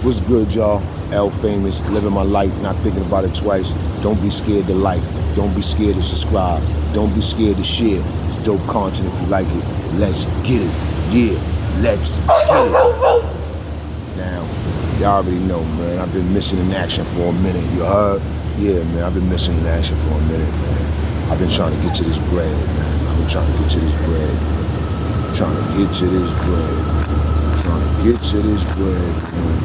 What's good, y'all? L Famous, living my life, not thinking about it twice. Don't be scared to like. Don't be scared to subscribe. Don't be scared to share. It's dope content if you like it. Let's get it. Yeah, let's get it. Now, y'all already know, man. I've been missing in action for a minute. You heard? Yeah, man. I've been missing in action for a minute, man. I've been trying to get to this bread, man. I've been trying to get to this bread. Trying to get to this bread. Trying to get to this bread, man.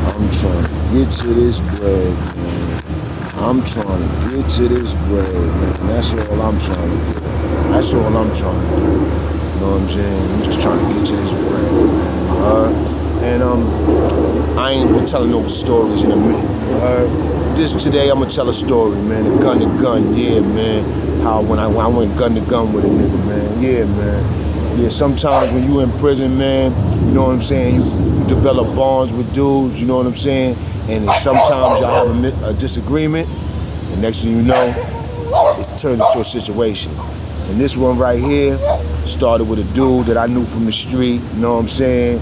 I'm trying to get to this bread, man. I'm trying to get to this bread, man. That's all I'm trying to do. That's all I'm trying to do. You know what I'm saying? I'm just trying to get to this bread, man. And I ain't been telling no stories in a minute. Today I'm gonna tell a story, man. A gun to gun, yeah, man. How when I went gun to gun with a nigga, man. Yeah, man. Yeah, sometimes when you in prison, man, you know what I'm saying, you develop bonds with dudes, you know what I'm saying, and sometimes y'all have a disagreement, and next thing you know, it turns into a situation. And this one right here started with a dude that I knew from the street, you know what I'm saying.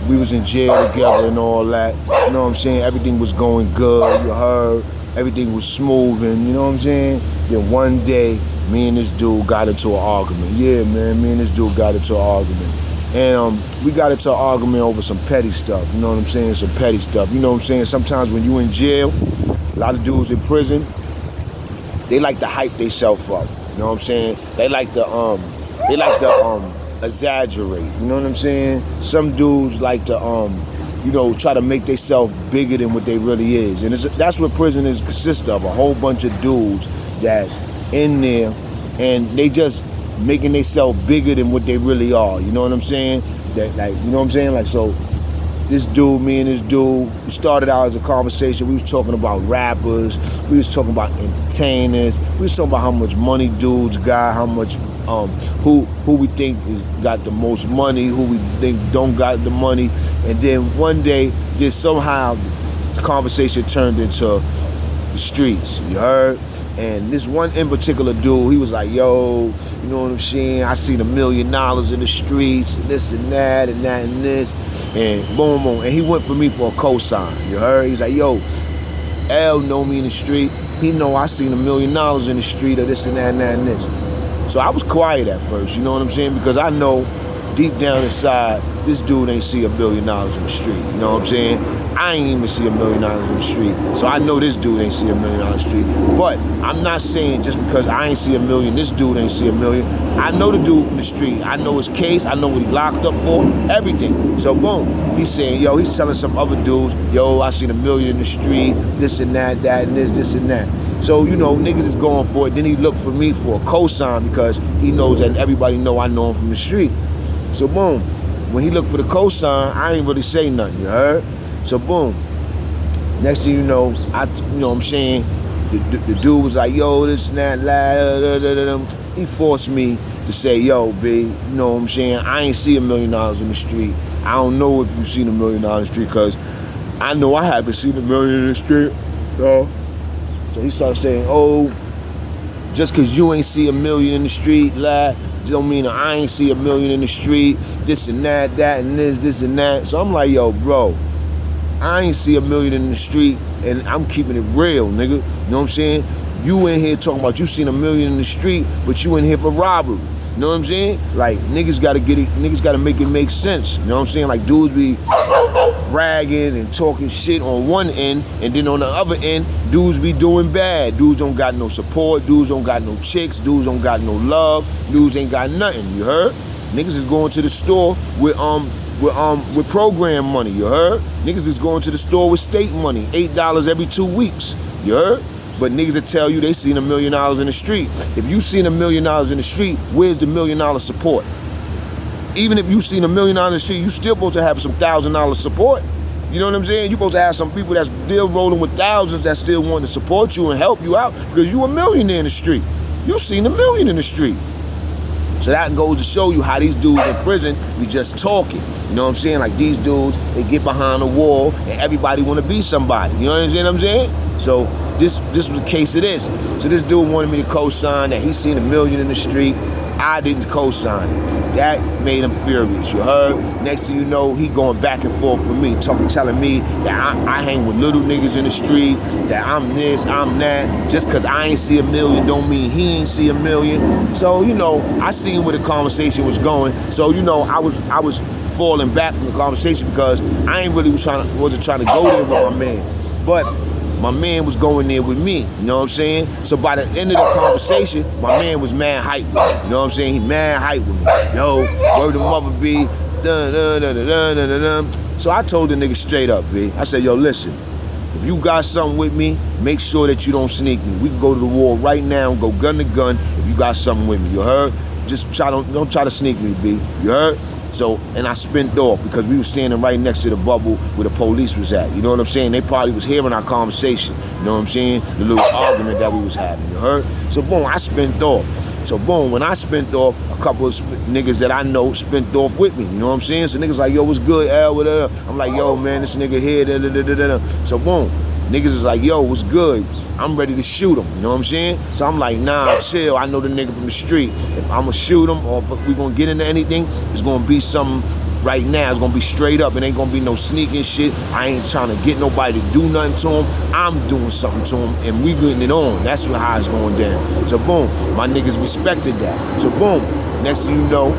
We was in jail together and all that, you know what I'm saying. Everything was going good, you heard, everything was smooth, and you know what I'm saying. Then one day, me and this dude got into an argument. Yeah, man, me and this dude got into an argument. And we got into an argument over some petty stuff, you know what I'm saying, some petty stuff. You know what I'm saying, sometimes when you in jail, a lot of dudes in prison, they like to hype themselves up, you know what I'm saying. They like to exaggerate, you know what I'm saying. Some dudes like to you know, try to make themselves bigger than what they really is. And that's what prison is consists of, a whole bunch of dudes that's in there and they just making themselves bigger than what they really are, you know what I'm saying. That, like, you know what I'm saying. Like, so this dude, me and this dude, we started out as a conversation. We was talking about rappers, we was talking about entertainers, we was talking about how much money dudes got, how much who we think got the most money, who we think don't got the money. And then one day, just somehow the conversation turned into the streets, you heard. And this one in particular dude, he was like, yo, you know what I'm saying, I seen $1 million in the streets, and this and that and that and this, and boom, boom. And he went for me for a cosign, you heard? He's like, yo, L know me in the street. He know I seen $1 million in the street of this and that and that and this. So I was quiet at first, you know what I'm saying? Because I know deep down inside, this dude ain't see $1 billion in the street, you know what I'm saying? I ain't even see $1 million in the street. So I know this dude ain't see $1 million in the street. But I'm not saying just because I ain't see $1 million, this dude ain't see $1 million. I know the dude from the street. I know his case. I know what he locked up for, everything. So boom, he's saying, yo, he's telling some other dudes, yo, I seen $1 million in the street, this and that, that and this and that. So, you know, niggas is going for it. Then he looked for me for a cosign because he knows that everybody know I know him from the street. So boom, when he looked for the cosign, I ain't really say nothing, you heard? So boom, next thing you know, you know what I'm saying, the dude was like, yo, this and that, he forced me to say, yo, B, you know what I'm saying, I ain't see $1 million in the street. I don't know if you seen $1 million in the street, because I know I haven't seen $1 million in the street, yo. So he started saying, oh, just because you ain't see $1 million in the street, don't mean I ain't see $1 million in the street, this and that, that and this and that. So I'm like, yo, bro, I ain't see $1 million in the street, and I'm keeping it real, nigga. You know what I'm saying? You in here talking about you seen $1 million in the street, but you in here for robbery. You know what I'm saying? Like, niggas gotta get it, niggas gotta make it make sense. You know what I'm saying? Like, dudes be bragging and talking shit on one end, and then on the other end, dudes be doing bad. Dudes don't got no support, dudes don't got no chicks, dudes don't got no love, dudes ain't got nothing, you heard? Niggas is going to the store with program money, you heard? Niggas is going to the store with state money, $8 every 2 weeks, you heard? But niggas will tell you they seen $1 million in the street. If you seen $1 million in the street, where's the $1 million support? Even if you seen $1 million in the street, you still supposed to have some $1,000 support. You know what I'm saying? You supposed to have some people that's still rolling with thousands that still want to support you and help you out, because you a millionaire in the street. You seen $1 million in the street. So that goes to show you how these dudes in prison be just talking. You know what I'm saying? Like, these dudes, they get behind a wall and everybody want to be somebody. You know what I'm saying? So this was a case of this. So this dude wanted me to co-sign that he seen $1 million in the street. I didn't co-sign it. That made him furious, you heard? Next thing you know, he going back and forth with me, telling me that I hang with little niggas in the street, that I'm this, I'm that. Just cause I ain't see $1 million don't mean he ain't see $1 million. So, you know, I seen where the conversation was going. So, you know, I was falling back from the conversation because I ain't really wasn't trying to go there with my man. But my man was going there with me, you know what I'm saying? So by the end of the conversation, my man was mad hype with me, you know what I'm saying? He mad hype with me. Yo, word to mother B, dun, dun, dun, dun, dun, dun, dun. So I told the nigga straight up, B. I said, yo, listen, if you got something with me, make sure that you don't sneak me. We can go to the war right now and go gun to gun if you got something with me, you heard? Just don't try to sneak me, B, you heard? So, and I spent off because we were standing right next to the bubble where the police was at. You know what I'm saying? They probably was hearing our conversation. You know what I'm saying? The little argument that we was having, you heard? So boom, I spent off. So boom, when I spent off, a couple of niggas that I know spent off with me. You know what I'm saying? So niggas like, yo, what's good, L? Whatever. I'm like, yo, man, this nigga here. Da, da, da, da, da. So boom, niggas is like, yo, what's good? I'm ready to shoot him, you know what I'm saying? So I'm like, nah, chill, I know the nigga from the street. If I'm gonna shoot him or if we gonna get into anything, it's gonna be something right now. It's gonna be straight up. It ain't gonna be no sneaking shit. I ain't trying to get nobody to do nothing to him. I'm doing something to him and we getting it on. That's how it's going down. So boom, my niggas respected that. So boom, next thing you know,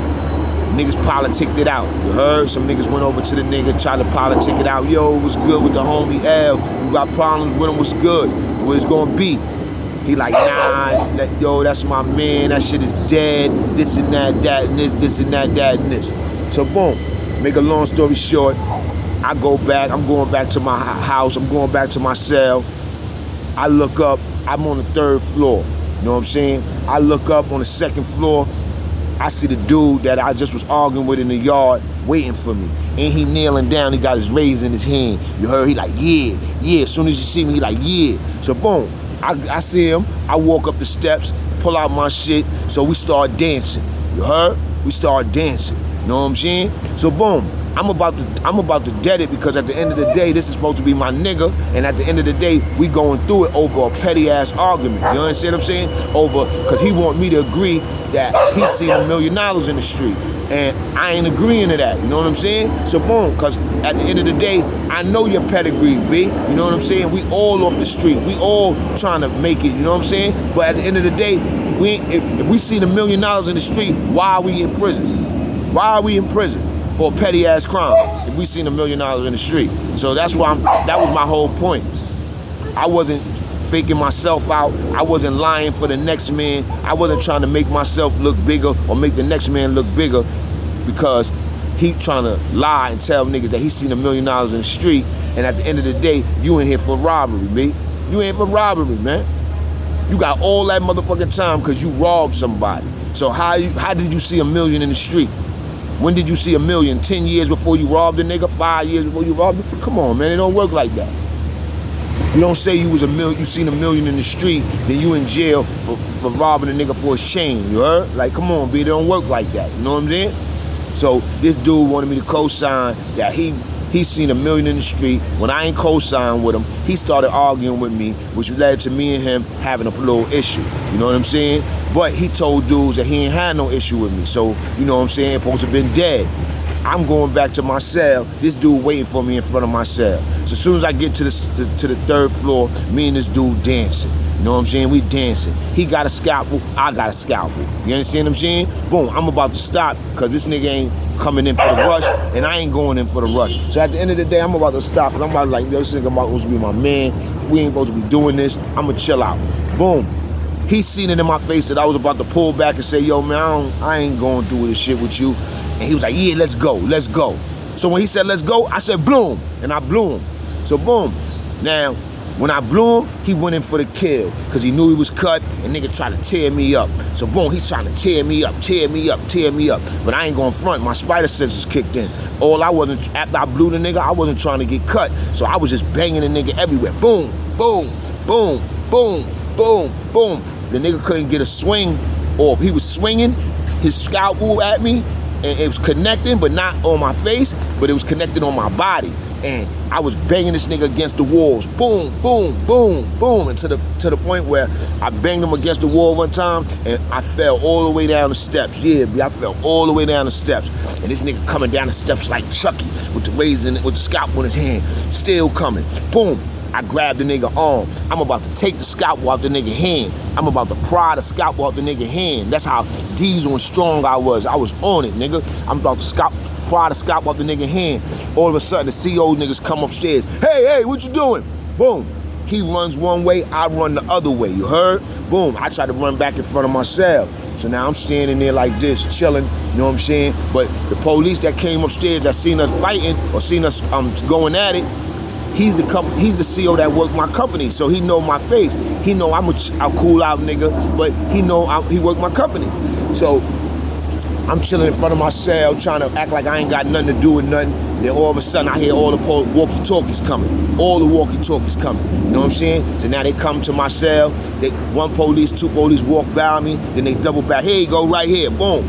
niggas politicked it out. You heard? Some niggas went over to the nigga, tried to politic it out. Yo, what's good with the homie L? You got problems with him, what's good? What it's gonna be? He like, nah, yo, that's my man, that shit is dead, this and that and this and that and this. So boom, make a long story short, I go back, I'm going back to my house, I'm going back to my cell. I look up, I'm on the 3rd floor, you know what I'm saying? I look up on the 2nd floor, I see the dude that I just was arguing with in the yard waiting for me. And he kneeling down, he got his razor in his hand. You heard? He like, yeah. As soon as you see me, he like, yeah. So boom, I see him, I walk up the steps, pull out my shit, so we start dancing. You heard? We start dancing. You know what I'm saying? So boom, I'm about to dead it because at the end of the day, this is supposed to be my nigga, and at the end of the day, we going through it over a petty ass argument. You understand what I'm saying? Over, cause he want me to agree that he seen $1 million in the street. And I ain't agreeing to that, you know what I'm saying? So boom, cause at the end of the day, I know your pedigree, B. You know what I'm saying? We all off the street. We all trying to make it, you know what I'm saying? But at the end of the day, if we see $1 million in the street, why are we in prison? Why are we in prison? For a petty ass crime if we seen $1 million in the street. So that's why that was my whole point. I wasn't faking myself out. I wasn't lying for the next man. I wasn't trying to make myself look bigger or make the next man look bigger because he trying to lie and tell niggas that he seen $1 million in the street, and at the end of the day, you in here for robbery, B. You in here for robbery, man. You got all that motherfucking time because you robbed somebody. So how did you see $1 million in the street? When did you see $1 million? 10 years before you robbed a nigga? 5 years before you robbed him? Come on, man, it don't work like that. You don't say you seen $1 million in the street, then you in jail for robbing a nigga for his chain, you heard? Like, come on, B, it don't work like that, you know what I'm saying? So this dude wanted me to co-sign that he seen $1 million in the street. When I ain't co-signed with him, he started arguing with me, which led to me and him having a little issue. You know what I'm saying? But he told dudes that he ain't had no issue with me. So, you know what I'm saying? Supposed to have been dead. I'm going back to my cell. This dude waiting for me in front of my cell. So as soon as I get to the 3rd floor, me and this dude dancing. You know what I'm saying? We dancing. He got a scalpel, I got a scalpel. You understand what I'm saying? Boom, I'm about to stop because this nigga ain't coming in for the rush and I ain't going in for the rush. So at the end of the day, I'm about to stop and I'm about to like, yo, this nigga supposed to be my man. We ain't supposed to be doing this. I'm gonna chill out. Boom. He seen it in my face that I was about to pull back and say, yo, man, I ain't going through this shit with you. And he was like, yeah, let's go. So when he said, let's go, I said, bloom. And I blew him. So boom. Now, when I blew him, he went in for the kill because he knew he was cut and nigga tried to tear me up. So boom, he's trying to tear me up. But I ain't going front. My spider senses kicked in. After I blew the nigga, I wasn't trying to get cut. So I was just banging the nigga everywhere. Boom, boom, boom, boom, boom, boom. The nigga couldn't get a swing off. He was swinging his scalpel at me and it was connecting, but not on my face, but it was connected on my body. And I was banging this nigga against the walls. Boom, boom, boom, boom. And to the point where I banged him against the wall one time and I fell all the way down the steps. Yeah, I fell all the way down the steps. And this nigga coming down the steps like Chucky with the scalpel in his hand. Still coming. Boom. I grabbed the nigga arm. I'm about to take the scalpel out the nigga hand. I'm about to pry the scalpel out the nigga hand. That's how diesel and strong I was. I was on it, nigga. I'm about to pry the scalpel out the nigga hand. All of a sudden, the CO niggas come upstairs. Hey, what you doing? Boom. He runs one way, I run the other way. You heard? Boom. I try to run back in front of my cell. So now I'm standing there like this, chilling, you know what I'm saying? But the police that came upstairs that seen us fighting or seen us going at it, he's the CO that worked my company, so he know my face. He know I'm a cool out nigga, but he know he worked my company. So I'm chilling in front of my cell, trying to act like I ain't got nothing to do with nothing. Then all of a sudden I hear all the walkie-talkies coming. All the walkie-talkies coming. You know what I'm saying? So now they come to my cell. One police, two police walk by me. Then they double back. Here you go, right here. Boom.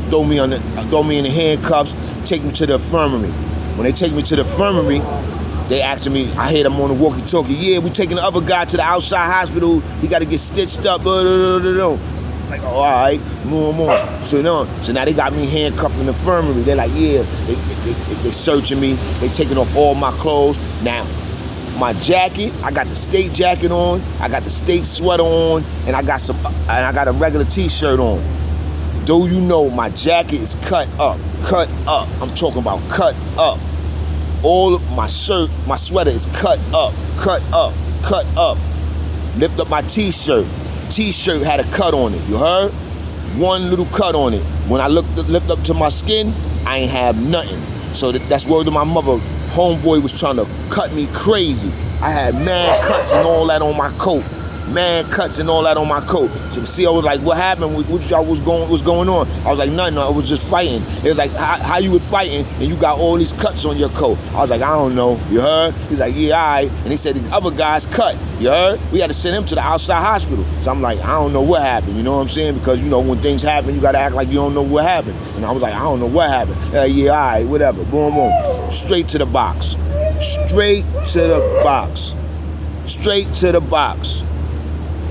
Throw me in the handcuffs. Take me to the infirmary. When they take me to the infirmary, they asking me, I hear them on the walkie-talkie. Yeah, we taking the other guy to the outside hospital. He got to get stitched up. Like, oh, all right, more. So now they got me handcuffed in the infirmary. They're like, yeah, they searching me. They taking off all my clothes. Now, my jacket, I got the state jacket on. I got the state sweater on, and I got a regular T-shirt on. Though you know, my jacket is cut up. I'm talking about cut up. All of my shirt, my sweater is cut up. Lift up my T-shirt. T-shirt had a cut on it, you heard? One little cut on it. When I lift up to my skin, I ain't have nothing. So that's word to my mother. Homeboy was trying to cut me crazy. I had mad cuts and all that on my coat. So the CO was like, what happened? What y'all was going on? I was like, nothing, I was just fighting. It was like, how you was fighting and you got all these cuts on your coat? I was like, I don't know, you heard? He's like, yeah, all right. And he said the other guy's cut, you heard? We had to send him to the outside hospital. So I'm like, I don't know what happened, you know what I'm saying? Because, you know, when things happen, you gotta act like you don't know what happened. And I was like, I don't know what happened. Yeah, all right, whatever, boom, boom. Straight to the box.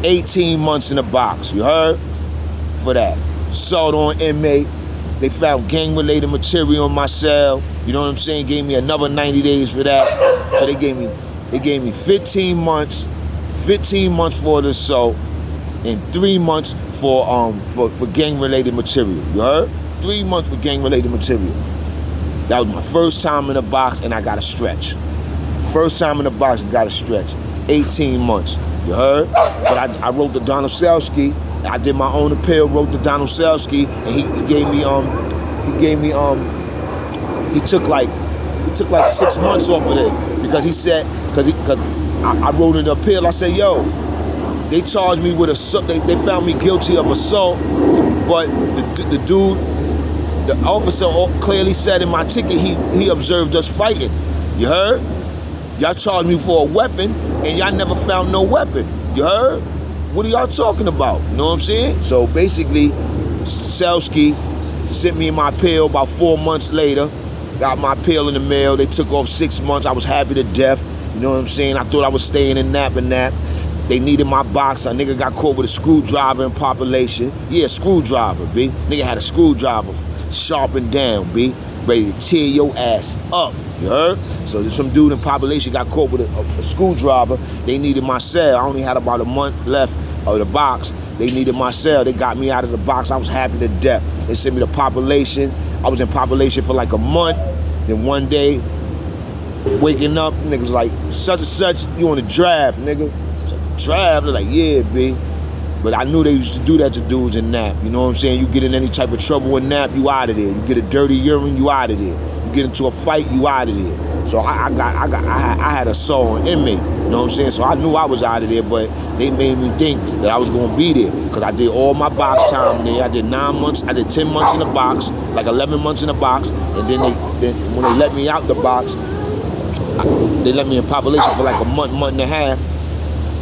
18 months in the box, you heard? For that. Assault on inmate. They found gang-related material in my cell. You know what I'm saying? Gave me another 90 days for that. So they gave me 15 months for the assault and 3 months for gang-related material. You heard? 3 months for gang-related material. That was my first time in the box and I got a stretch. First time in the box and got a stretch. 18 months. You heard? But I wrote to Donald Selsky. I did my own appeal, wrote to Donald Selsky, and he took like 6 months off of it because he said, because I wrote an appeal. I said, yo, they charged me with assault. They found me guilty of assault, but the officer clearly said in my ticket he observed us fighting. You heard? Y'all charged me for a weapon, and y'all never found no weapon. You heard? What are y'all talking about? You know what I'm saying? So basically, Selsky sent me my appeal about 4 months later. Got my appeal in the mail. They took off 6 months. I was happy to death. You know what I'm saying? I thought I was staying in nap. They needed my box. A nigga got caught with a screwdriver in population. Yeah, screwdriver, B. Nigga had a screwdriver sharpened down, B. Ready to tear your ass up. You heard? So there's some dude in population got caught with a screwdriver. They needed my cell. I only had about a month left of the box. They needed my cell. They got me out of the box. I was happy to death. They sent me to population. I was in population for like a month. Then one day, waking up, niggas like, such and such, you on the draft, nigga. Draft? They're like, yeah, B. But I knew they used to do that to dudes in NAP. You know what I'm saying? You get in any type of trouble in NAP, you out of there. You get a dirty urine, you out of there. You get into a fight, you out of there. So I had a soul on inmate. You know what I'm saying? So I knew I was out of there, but they made me think that I was gonna be there. Cause I did all my box time there. I did 9 months, I did 10 months in the box, like 11 months in the box. And then when they let me out the box, they let me in population for like a month and a half,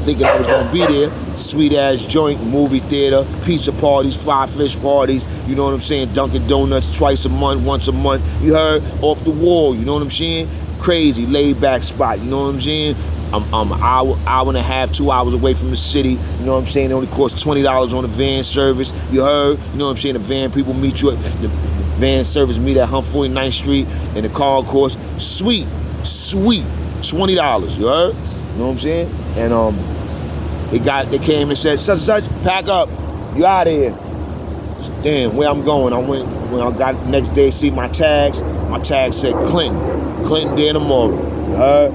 thinking I was gonna be there. Sweet ass joint, movie theater, pizza parties, fried fish parties, you know what I'm saying? Dunkin' Donuts twice a month, once a month. You heard? Off the wall, you know what I'm saying? crazy laid back spot. You know what I'm saying? I'm an hour and a half, 2 hours away from the city. You know what I'm saying? It only costs $20 on the van service. You heard? You know what I'm saying? The van people meet you at the van service meet at 149th Street, and the car costs sweet $20. You heard? You know what I'm saying? And they came and said, such, pack up, you out of here. Damn, where I'm going? When I got next day, see my tags said Clinton there tomorrow. You heard?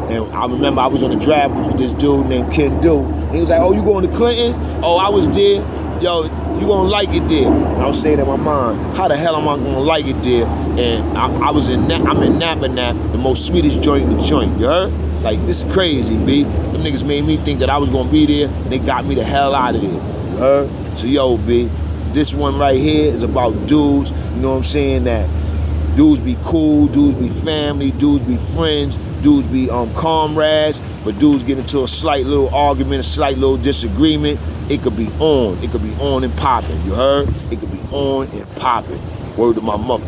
And I remember I was on the draft with this dude named Ken Do. He was like, oh, you going to Clinton? Oh, I was there. Yo, you gonna like it there. And I was saying in my mind, how the hell am I gonna like it there? And I'm in Napa, the most sweetest joint in the joint, you heard? Like, this is crazy, B. Them niggas made me think that I was gonna be there, and they got me the hell out of there, you heard? So, yo, B, this one right here is about dudes, you know what I'm saying, that dudes be cool, dudes be family, dudes be friends, dudes be comrades, but dudes get into a slight little argument, a slight little disagreement. It could be on and popping, you heard? It could be on and popping. Word to my mother.